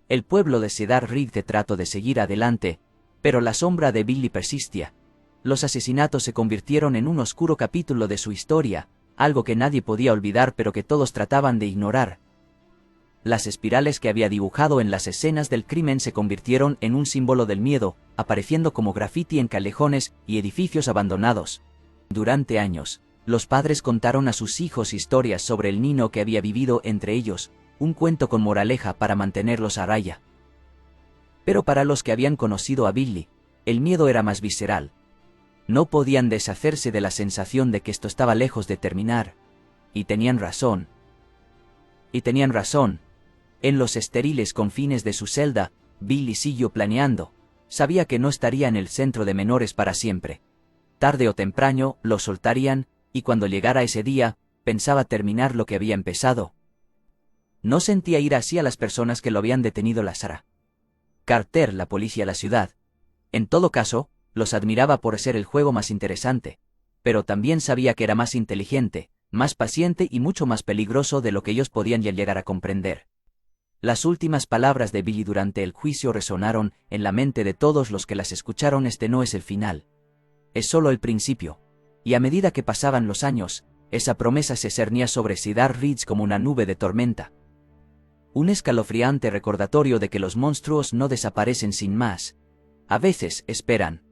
El pueblo de Cedar Ridge trató de seguir adelante, pero la sombra de Billy persistía. Los asesinatos se convirtieron en un oscuro capítulo de su historia, algo que nadie podía olvidar pero que todos trataban de ignorar. Las espirales que había dibujado en las escenas del crimen se convirtieron en un símbolo del miedo, apareciendo como grafiti en callejones y edificios abandonados. Durante años, los padres contaron a sus hijos historias sobre el niño que había vivido entre ellos, un cuento con moraleja para mantenerlos a raya. Pero para los que habían conocido a Billy, el miedo era más visceral. No podían deshacerse de la sensación de que esto estaba lejos de terminar. Y tenían razón. En los estériles confines de su celda, Billy siguió planeando. Sabía que no estaría en el centro de menores para siempre. Tarde o temprano, lo soltarían, y cuando llegara ese día, pensaba terminar lo que había empezado. No sentía ir así a las personas que lo habían detenido. La Sarah Carter, la policía de la ciudad. En todo caso, los admiraba por ser el juego más interesante. pero también sabía que era más inteligente, más paciente y mucho más peligroso de lo que ellos podían ya llegar a comprender. Las últimas palabras de Billy durante el juicio resonaron en la mente de todos los que las escucharon. Este no es el final. Es solo el principio. Y a medida que pasaban los años, esa promesa se cernía sobre Cedar Ridge como una nube de tormenta. Un escalofriante recordatorio de que los monstruos no desaparecen sin más. A veces esperan.